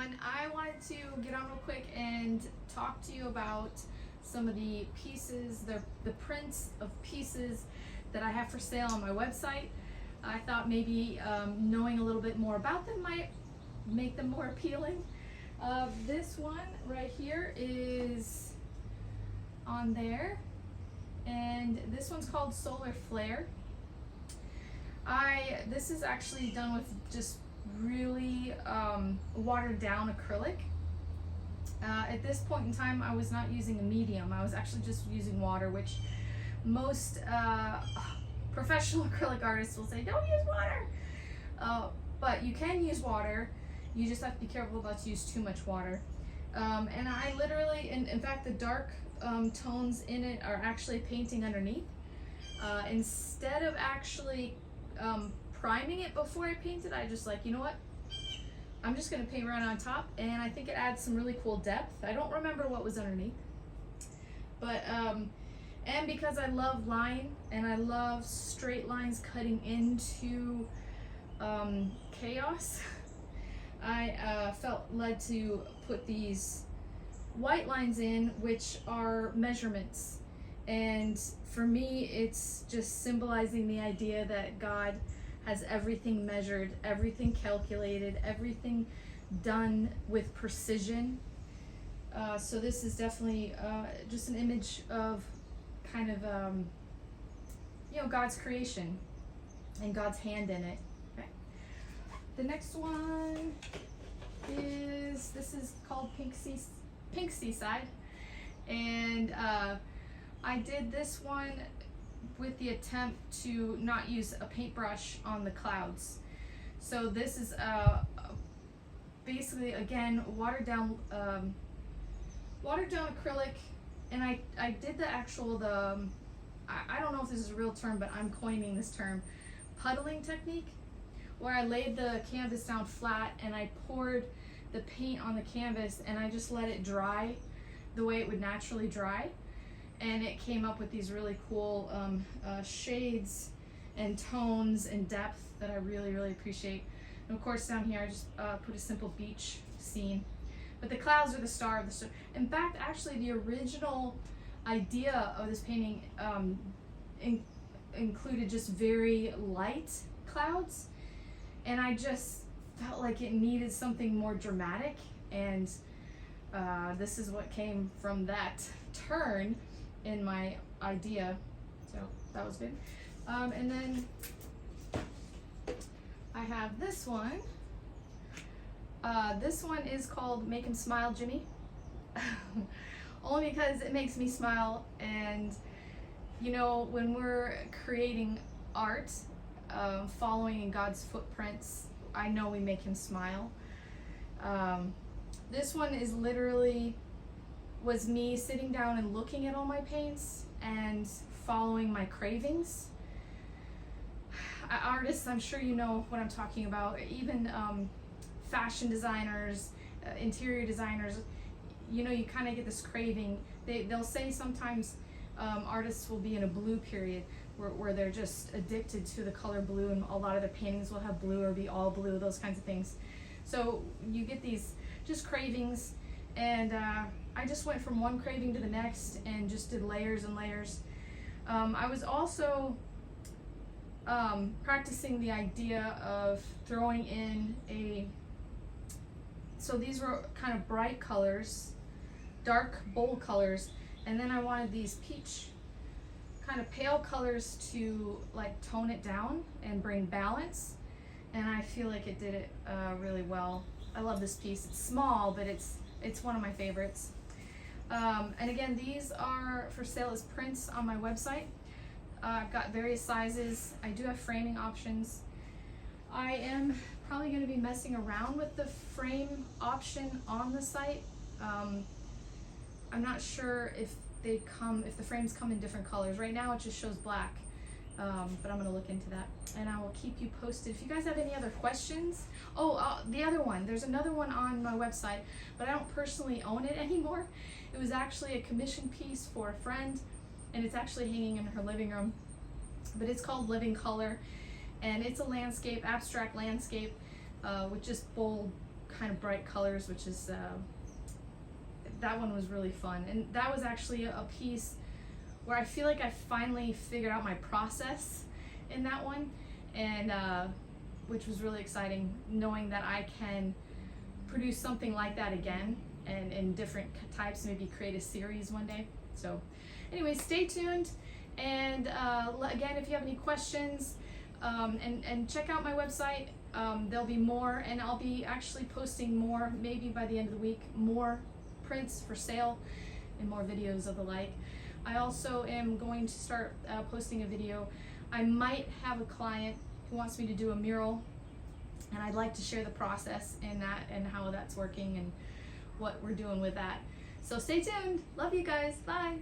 everyone. I wanted to get on real quick and talk to you about some of the pieces, the prints of pieces that I have for sale on my website. I thought maybe knowing a little bit more about them might make them more appealing. This one right here is on there, and this one's called Solar Flare. This is actually done with just really watered down acrylic. At this point in time, I was not using a medium. I was actually just using water, which most professional acrylic artists will say, don't use water. But you can use water. You just have to be careful not to use too much water. And I literally, in fact, the dark tones in it are actually painting underneath. Instead of actually priming it before I paint it, I just like, you know what? I'm just gonna paint right on top, and I think it adds some really cool depth. I don't remember what was underneath, but and because I love line and I love straight lines cutting into chaos, I felt led to put these white lines in, which are measurements. And for me, it's just symbolizing the idea that God has everything measured, everything calculated, everything done with precision. So this is definitely just an image of kind of, God's creation and God's hand in it. Okay. The next one this is called Pink Seaside. And I did this one with the attempt to not use a paintbrush on the clouds. So this is basically, again, watered down acrylic, and I did the actual I don't know if this is a real term, but I'm coining this term, puddling technique, where I laid the canvas down flat and I poured the paint on the canvas and I just let it dry the way it would naturally dry. And it came up with these really cool shades and tones and depth that I really, really appreciate. And of course down here I just put a simple beach scene. But the clouds are the star of the story. In fact, actually the original idea of this painting included just very light clouds. And I just felt like it needed something more dramatic. And this is what came from that turn in my idea, so that was good. And then I have this one. This one is called Make 'Em Smile, Jimmy. Only because it makes me smile, and when we're creating art, following in God's footprints, I know we make him smile. This one is literally was me sitting down and looking at all my paints and following my cravings. Artists, I'm sure you know what I'm talking about, even fashion designers, interior designers, you kind of get this craving. They'll say sometimes artists will be in a blue period where they're just addicted to the color blue, and a lot of their paintings will have blue or be all blue, those kinds of things. So you get these just cravings, and I just went from one craving to the next and just did layers and layers. I was also practicing the idea of throwing in so these were kind of bright colors, dark, bold colors, and then I wanted these peach kind of pale colors to like tone it down and bring balance, and I feel like it did it really well. I love this piece. It's small, but it's one of my favorites. And again, these are for sale as prints on my website. I've got various sizes. I do have framing options. I am probably going to be messing around with the frame option on the site. I'm not sure if the frames come in different colors. Right now it just shows black, but I'm going to look into that, and I will keep you posted. If you guys have any other questions, the other one, there's another one on my website, but I don't personally own it anymore. It was actually a commission piece for a friend, and it's actually hanging in her living room, but it's called Living Color, and it's a landscape, abstract landscape, with just bold kind of bright colors, which is that one was really fun. And that was actually a piece where I feel like I finally figured out my process in that one, and which was really exciting, knowing that I can produce something like that again and in different types, maybe create a series one day. So anyway, stay tuned, and again, if you have any questions, and check out my website. There'll be more, and I'll be actually posting more, maybe by the end of the week, more prints for sale and more videos of the like. I also am going to start posting a video. I might have a client who wants me to do a mural, and I'd like to share the process in that and how that's working and what we're doing with that. So stay tuned. Love you guys. Bye.